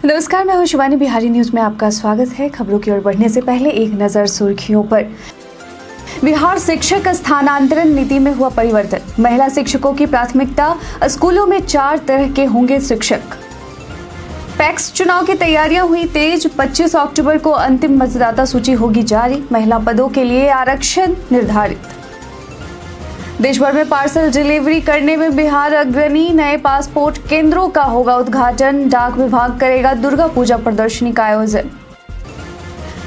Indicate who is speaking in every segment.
Speaker 1: नमस्कार, मैं हूं शिवानी। बिहारी न्यूज में आपका स्वागत है। खबरों की ओर बढ़ने से पहले एक नजर सुर्खियों पर। बिहार शिक्षक स्थानांतरण नीति में हुआ परिवर्तन। महिला शिक्षकों की प्राथमिकता। स्कूलों में 4 तरह के होंगे शिक्षक। पैक्स चुनाव की तैयारियां हुई तेज। 25 अक्टूबर को अंतिम मतदाता सूची होगी जारी। महिला पदों के लिए आरक्षण निर्धारित। देश भर में पार्सल डिलीवरी करने में बिहार अग्रणी। नए पासपोर्ट केंद्रों का होगा उद्घाटन। डाक विभाग करेगा दुर्गा पूजा प्रदर्शनी का आयोजन।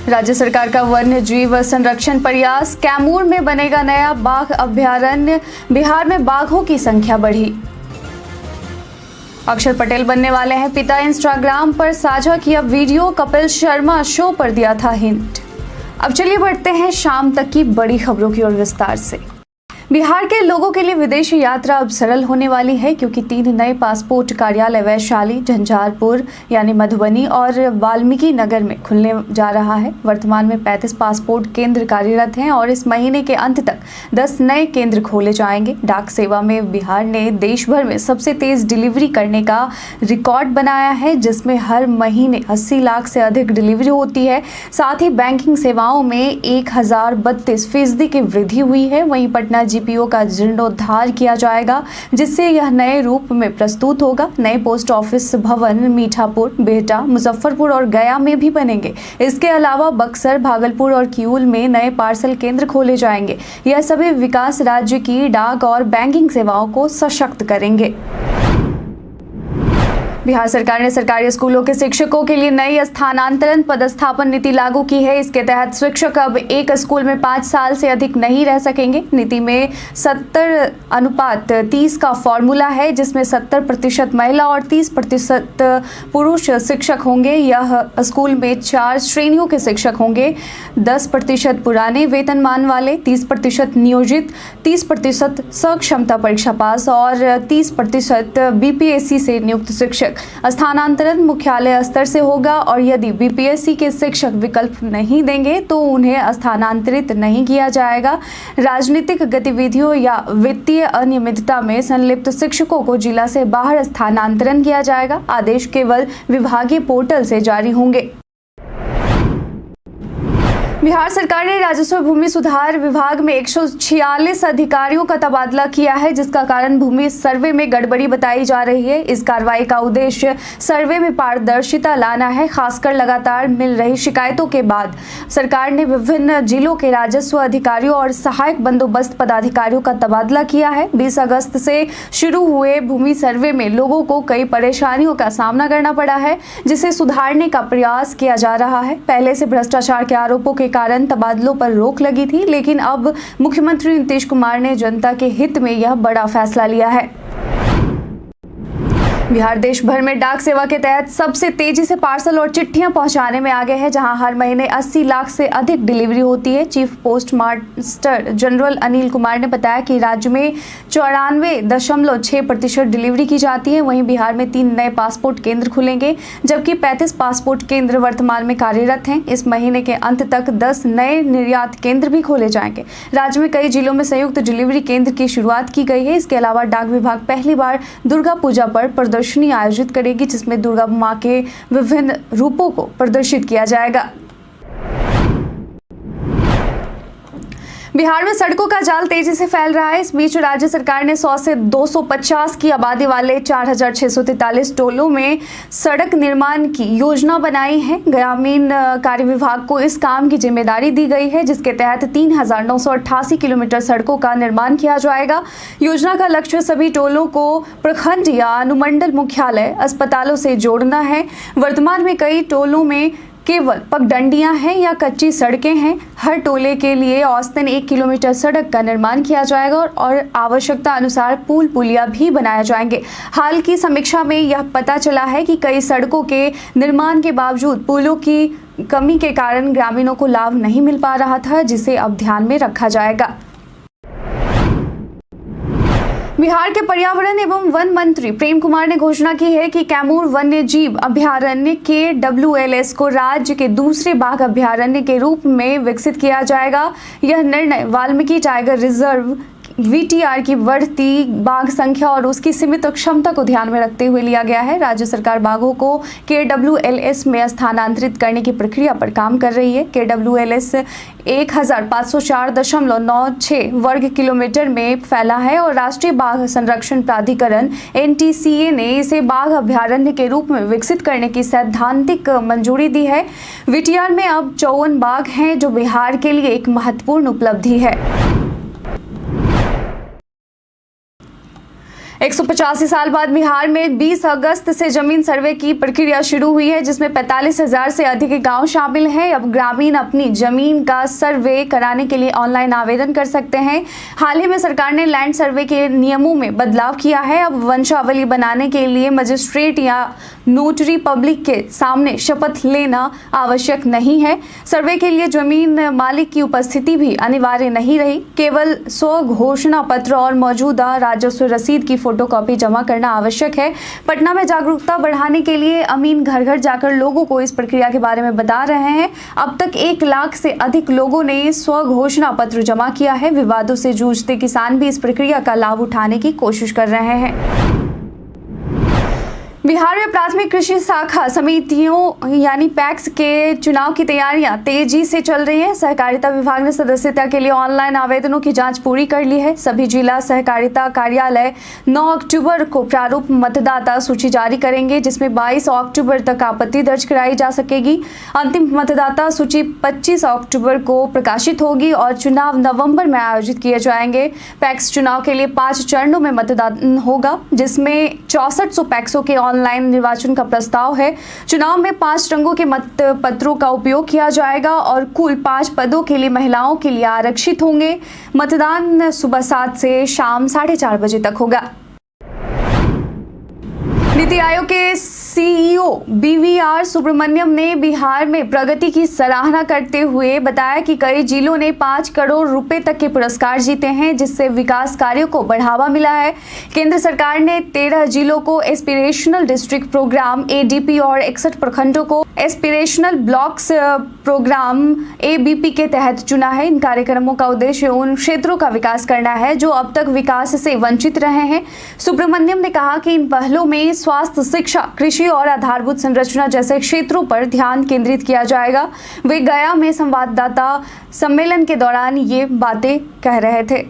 Speaker 1: राज्य सरकार का वन्य जीव संरक्षण प्रयास। कैमूर में बनेगा नया बाघ अभयारण्य। बिहार में बाघों की संख्या बढ़ी। अक्षर पटेल बनने वाले हैं पिता। इंस्टाग्राम पर साझा किया वीडियो। कपिल शर्मा शो पर दिया था हिंट। अब चलिए बढ़ते हैं शाम तक की बड़ी खबरों की ओर विस्तार से। बिहार के लोगों के लिए विदेश यात्रा अब सरल होने वाली है, क्योंकि 3 नए पासपोर्ट कार्यालय वैशाली, झंझारपुर यानी मधुबनी और वाल्मीकि नगर में खुलने जा रहा है। वर्तमान में 35 पासपोर्ट केंद्र कार्यरत हैं और इस महीने के अंत तक 10 नए केंद्र खोले जाएंगे। डाक सेवा में बिहार ने देश भर में सबसे तेज डिलीवरी करने का रिकॉर्ड बनाया है, जिसमें हर महीने 80 लाख से अधिक डिलीवरी होती है। साथ ही बैंकिंग सेवाओं में 1032% की वृद्धि हुई है। वहीं पटना जीपीओ का जीर्णोद्धार किया जाएगा, जिससे यह नए रूप में प्रस्तुत होगा। नए पोस्ट ऑफिस भवन मीठापुर, बिहटा, मुजफ्फरपुर और गया में भी बनेंगे। इसके अलावा बक्सर, भागलपुर और किऊल में नए पार्सल केंद्र खोले जाएंगे। यह सभी विकास राज्य की डाक और बैंकिंग सेवाओं को सशक्त करेंगे। बिहार सरकार ने सरकारी स्कूलों के शिक्षकों के लिए नई स्थानांतरण पदस्थापन नीति लागू की है। इसके तहत शिक्षक अब एक स्कूल में 5 साल से अधिक नहीं रह सकेंगे। नीति में 70:30 का फॉर्मूला है, जिसमें 70% महिला और 30% पुरुष शिक्षक होंगे। यह स्कूल में 4 श्रेणियों के शिक्षक होंगे। 10% पुराने वेतनमान वाले, 30% नियोजित, 30% सक्षमता परीक्षा पास और 30% बीपीएससी से नियुक्त शिक्षक। स्थानांतरण मुख्यालय स्तर से होगा और यदि बीपीएससी के शिक्षक विकल्प नहीं देंगे तो उन्हें स्थानांतरित नहीं किया जाएगा। राजनीतिक गतिविधियों या वित्तीय अनियमितता में संलिप्त शिक्षकों को जिला से बाहर स्थानांतरण किया जाएगा। आदेश केवल विभागीय पोर्टल से जारी होंगे। बिहार सरकार ने राजस्व भूमि सुधार विभाग में 146 अधिकारियों का तबादला किया है, जिसका कारण भूमि सर्वे में गड़बड़ी बताई जा रही है। इस कार्रवाई का उद्देश्य सर्वे में पारदर्शिता लाना है। खासकर लगातार मिल रही शिकायतों के बाद सरकार ने विभिन्न जिलों के राजस्व अधिकारियों और सहायक बंदोबस्त पदाधिकारियों का तबादला किया है। 20 अगस्त से शुरू हुए भूमि सर्वे में लोगों को कई परेशानियों का सामना करना पड़ा है, जिसे सुधारने का प्रयास किया जा रहा है। पहले से भ्रष्टाचार के आरोपों के कारण तबादलों पर रोक लगी थी, लेकिन अब मुख्यमंत्री नीतीश कुमार ने जनता के हित में यह बड़ा फैसला लिया है। बिहार देश भर में डाक सेवा के तहत सबसे तेजी से पार्सल और चिट्ठियां पहुंचाने में आगे है, जहां हर महीने 80 लाख से अधिक डिलीवरी होती है। Chief post master general Anil Kumar ने बताया कि राज्य में 94.6% डिलीवरी की जाती है। वहीं बिहार में 3 नए पासपोर्ट केंद्र खुलेंगे, जबकि 35 पासपोर्ट केंद्र वर्तमान में कार्यरत हैं। इस महीने के अंत तक 10 नए निर्यात केंद्र भी खोले जाएंगे। राज्य में कई जिलों में संयुक्त डिलीवरी केंद्र की शुरुआत की गई है। इसके अलावा डाक विभाग पहली बार दुर्गा पूजा पर प्रदर्शनी आयोजित करेगी, जिसमें दुर्गा मां के विभिन्न रूपों को प्रदर्शित किया जाएगा। बिहार में सड़कों का जाल तेजी से फैल रहा है। इस बीच राज्य सरकार ने 100 से 250 की आबादी वाले 4643 टोलों में सड़क निर्माण की योजना बनाई है। ग्रामीण कार्य विभाग को इस काम की जिम्मेदारी दी गई है, जिसके तहत 3988 किलोमीटर सड़कों का निर्माण किया जाएगा। योजना का लक्ष्य सभी टोलों को प्रखंड या अनुमंडल मुख्यालय अस्पतालों से जोड़ना है। वर्तमान में कई टोलों में केवल पगडंडियां हैं या कच्ची सड़कें हैं। हर टोले के लिए औसतन 1 किलोमीटर सड़क का निर्माण किया जाएगा और आवश्यकता अनुसार पुल पुलिया भी बनाए जाएंगे। हाल की समीक्षा में यह पता चला है कि कई सड़कों के निर्माण के बावजूद पुलों की कमी के कारण ग्रामीणों को लाभ नहीं मिल पा रहा था, जिसे अब ध्यान में रखा जाएगा। बिहार के पर्यावरण एवं वन मंत्री प्रेम कुमार ने घोषणा की है कि कैमूर वन्य जीव अभयारण्य KWLS को राज्य के दूसरे बाघ अभयारण्य के रूप में विकसित किया जाएगा। यह निर्णय वाल्मीकि टाइगर रिजर्व VTR की बढ़ती बाघ संख्या और उसकी सीमित क्षमता को ध्यान में रखते हुए लिया गया है। राज्य सरकार बाघों को KWLS में स्थानांतरित करने की प्रक्रिया पर काम कर रही है। KWLS 1504.96 वर्ग किलोमीटर में फैला है और राष्ट्रीय बाघ संरक्षण प्राधिकरण NTCA ने इसे बाघ अभ्यारण्य के रूप में विकसित करने की सैद्धांतिक मंजूरी दी है। VTR में अब 54 बाघ हैं, जो बिहार के लिए एक महत्वपूर्ण उपलब्धि है। 185 साल बाद बिहार में 20 अगस्त से जमीन सर्वे की प्रक्रिया शुरू हुई है, जिसमें 45,000 से अधिक गांव शामिल हैं। अब ग्रामीण अपनी जमीन का सर्वे कराने के लिए ऑनलाइन आवेदन कर सकते हैं। हाल ही में सरकार ने लैंड सर्वे के नियमों में बदलाव किया है। अब वंशावली बनाने के लिए मजिस्ट्रेट या नोटरी पब्लिक के सामने शपथ लेना आवश्यक नहीं है। सर्वे के लिए जमीन मालिक की उपस्थिति भी अनिवार्य नहीं रही। केवल स्वघोषणा पत्र और मौजूदा राजस्व रसीद की फोटोकॉपी जमा करना आवश्यक है। पटना में जागरूकता बढ़ाने के लिए अमीन घर घर जाकर लोगों को इस प्रक्रिया के बारे में बता रहे हैं। अब तक 1 लाख से अधिक लोगों ने स्वघोषणा पत्र जमा किया है। विवादों से जूझते किसान भी इस प्रक्रिया का लाभ उठाने की कोशिश कर रहे हैं। बिहार में प्राथमिक कृषि शाखा समितियों यानी पैक्स के चुनाव की तैयारियां तेजी से चल रही है। सहकारिता विभाग ने सदस्यता के लिए ऑनलाइन आवेदनों की जांच पूरी कर ली है। सभी जिला सहकारिता कार्यालय 9 अक्टूबर को प्रारूप मतदाता सूची जारी करेंगे, जिसमें 22 अक्टूबर तक आपत्ति दर्ज कराई जा सकेगी। अंतिम मतदाता सूची 25 अक्टूबर को प्रकाशित होगी और चुनाव नवंबर में आयोजित किए जाएंगे। पैक्स चुनाव के लिए 5 चरणों में मतदान होगा, जिसमें 6400 पैक्सों के ऑनलाइन निर्वाचन का प्रस्ताव है। चुनाव में 5 रंगों के मतपत्रों का उपयोग किया जाएगा और कुल 5 पदों के लिए महिलाओं के लिए आरक्षित होंगे। मतदान सुबह 7 से शाम 4:30 बजे तक होगा। नीति आयोग के CEO BVR सुब्रमण्यम ने बिहार में प्रगति की सराहना करते हुए बताया कि कई जिलों ने 5 करोड़ रुपए तक के पुरस्कार जीते हैं, जिससे विकास कार्यों को बढ़ावा मिला है। केंद्र सरकार ने 13 जिलों को एस्पिरेशनल डिस्ट्रिक्ट प्रोग्राम ADP और 61 प्रखंडों को एस्पिरेशनल ब्लॉक्स प्रोग्राम ABP के तहत चुना है। इन कार्यक्रमों का उद्देश्य उन क्षेत्रों का विकास करना है जो अब तक विकास से वंचित रहे हैं। सुब्रमण्यम ने कहा कि इन पहलों में स्वास्थ्य, शिक्षा, कृषि और आधारभूत संरचना जैसे क्षेत्रों पर ध्यान केंद्रित किया जाएगा। वे गया में संवाददाता सम्मेलन के दौरान ये बातें कह रहे थे।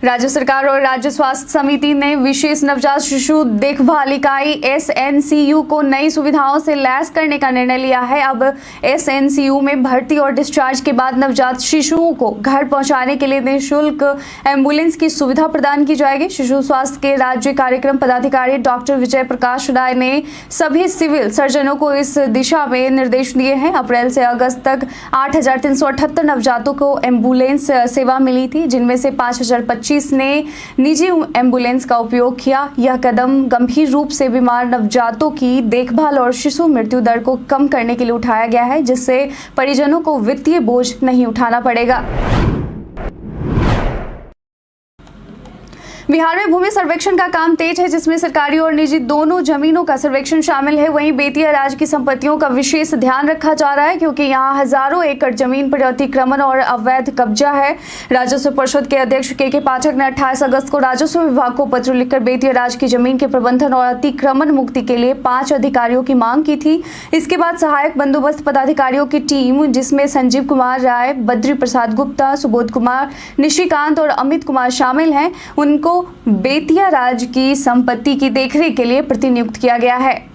Speaker 1: राज्य सरकार और राज्य स्वास्थ्य समिति ने विशेष नवजात शिशु देखभाल इकाई SNCU को नई सुविधाओं से लैस करने का निर्णय लिया है। अब SNCU में भर्ती और डिस्चार्ज के बाद नवजात शिशुओं को घर पहुंचाने के लिए निःशुल्क एम्बुलेंस की सुविधा प्रदान की जाएगी। शिशु स्वास्थ्य के राज्य कार्यक्रम पदाधिकारी डॉक्टर विजय प्रकाश राय ने सभी सिविल सर्जनों को इस दिशा में निर्देश दिए हैं। अप्रैल से अगस्त तक 8,378 नवजातों को एम्बुलेंस सेवा मिली थी, जिनमें से 5,025 ने निजी एम्बुलेंस का उपयोग किया। यह कदम गंभीर रूप से बीमार नवजातों की देखभाल और शिशु मृत्यु दर को कम करने के लिए उठाया गया है, जिससे परिजनों को वित्तीय बोझ नहीं उठाना पड़ेगा। बिहार में भूमि सर्वेक्षण का काम तेज है, जिसमें सरकारी और निजी दोनों जमीनों का सर्वेक्षण शामिल है। वहीं बेतिया राज की संपत्तियों का विशेष ध्यान रखा जा रहा है, क्योंकि यहां हजारों एकड़ जमीन पर अतिक्रमण और अवैध कब्जा है। राजस्व परिषद के अध्यक्ष के पाठक ने 28 अगस्त को राजस्व विभाग को पत्र लिखकर बेतिया राज की जमीन के प्रबंधन और अतिक्रमण मुक्ति के लिए 5 अधिकारियों की मांग की थी। इसके बाद सहायक बंदोबस्त पदाधिकारियों की टीम, जिसमें संजीव कुमार राय, बद्री प्रसाद गुप्ता, सुबोध कुमार, निशिकांत और अमित कुमार शामिल हैं, उनको बेतिया राज की संपत्ति की देखरेख के लिए प्रतिनियुक्त किया गया है।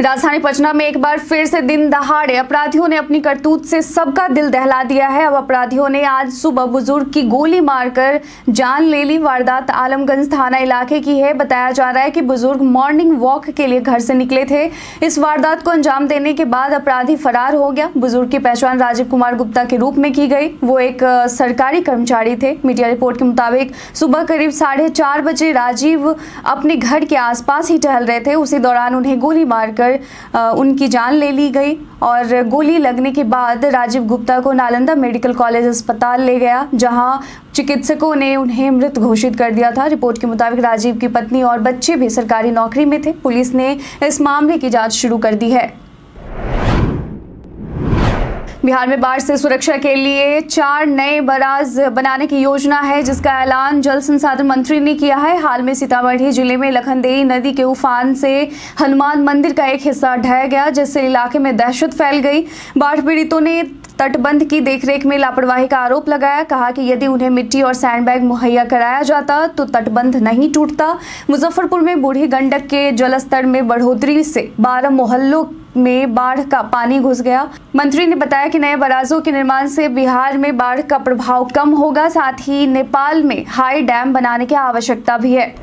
Speaker 1: राजधानी पटना में एक बार फिर से दिन दहाड़े अपराधियों ने अपनी करतूत से सबका दिल दहला दिया है। अब अपराधियों ने आज सुबह बुजुर्ग की गोली मारकर जान ले ली। वारदात आलमगंज थाना इलाके की है। बताया जा रहा है कि बुजुर्ग मॉर्निंग वॉक के लिए घर से निकले थे। इस वारदात को अंजाम देने के बाद अपराधी फरार हो गया। बुजुर्ग की पहचान राजीव कुमार गुप्ता के रूप में की गई। वो एक सरकारी कर्मचारी थे। मीडिया रिपोर्ट के मुताबिक सुबह करीब 4:30 बजे राजीव अपने घर के आसपास ही टहल रहे थे। उसी दौरान उन्हें गोली मारकर उनकी जान ले ली गई और गोली लगने के बाद राजीव गुप्ता को नालंदा मेडिकल कॉलेज अस्पताल ले गया, जहां चिकित्सकों ने उन्हें मृत घोषित कर दिया था। रिपोर्ट के मुताबिक राजीव की पत्नी और बच्चे भी सरकारी नौकरी में थे। पुलिस ने इस मामले की जांच शुरू कर दी है। बिहार में बाढ़ से सुरक्षा के लिए 4 नए बराज बनाने की योजना है, जिसका ऐलान जल संसाधन मंत्री ने किया है। हाल में सीतामढ़ी जिले में लखनदेई नदी के उफान से हनुमान मंदिर का एक हिस्सा ढह गया, जिससे इलाके में दहशत फैल गई। बाढ़ पीड़ितों ने तटबंध की देखरेख में लापरवाही का आरोप लगाया। कहा कि यदि उन्हें मिट्टी और सैंडबैग मुहैया कराया जाता तो तटबंध नहीं टूटता। मुजफ्फरपुर में बूढ़ी गंडक के जलस्तर में बढ़ोतरी से 12 मोहल्लों में बाढ़ का पानी घुस गया। मंत्री ने बताया कि नए बराजों के निर्माण से बिहार में बाढ़ का प्रभाव कम होगा, साथ ही नेपाल में हाई डैम बनाने की आवश्यकता भी है।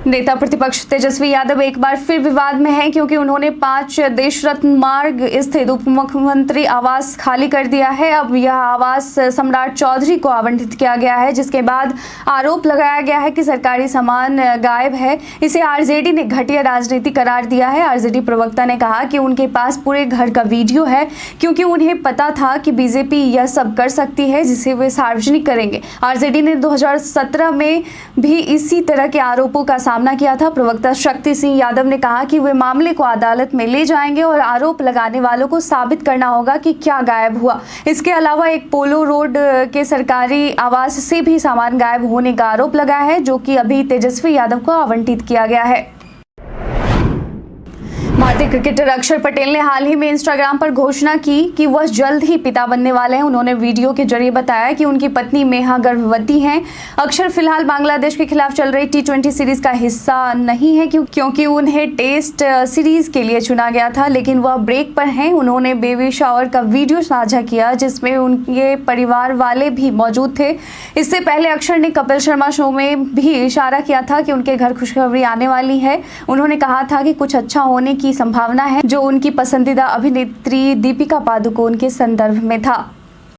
Speaker 1: नेता प्रतिपक्ष तेजस्वी यादव एक बार फिर विवाद में हैं, क्योंकि उन्होंने 5 देश रत्न मार्ग स्थित उप मुख्यमंत्री आवास खाली कर दिया है। अब यह आवास सम्राट चौधरी को आवंटित किया गया है, जिसके बाद आरोप लगाया गया है कि सरकारी सामान गायब है। इसे आरजेडी ने घटिया राजनीति करार दिया है। आरजेडी प्रवक्ता ने कहा कि उनके पास पूरे घर का वीडियो है, क्योंकि उन्हें पता था कि बीजेपी यह सब कर सकती है, जिसे वे सार्वजनिक करेंगे। आरजेडी ने 2017 में भी इसी तरह के आरोपों का सामना किया था। प्रवक्ता शक्ति सिंह यादव ने कहा कि वे मामले को अदालत में ले जाएंगे और आरोप लगाने वालों को साबित करना होगा कि क्या गायब हुआ। इसके अलावा एक पोलो रोड के सरकारी आवास से भी सामान गायब होने का आरोप लगाया है, जो कि अभी तेजस्वी यादव को आवंटित किया गया है। भारतीय क्रिकेटर अक्षर पटेल ने हाल ही में इंस्टाग्राम पर घोषणा की कि वह जल्द ही पिता बनने वाले हैं। उन्होंने वीडियो के जरिए बताया कि उनकी पत्नी मेहा गर्भवती हैं। अक्षर फिलहाल बांग्लादेश के खिलाफ चल रही T20 सीरीज का हिस्सा नहीं है, क्योंकि उन्हें टेस्ट सीरीज के लिए चुना गया था, लेकिन वह ब्रेक पर हैं। उन्होंने बेबी शावर का वीडियो साझा किया, जिसमें उनके परिवार वाले भी मौजूद थे। इससे पहले अक्षर ने कपिल शर्मा शो में भी इशारा किया था कि उनके घर खुशखबरी आने वाली है। उन्होंने कहा था कि कुछ अच्छा होने की संभावना है, जो उनकी पसंदीदा अभिनेत्री दीपिका पादुकोण के संदर्भ में था।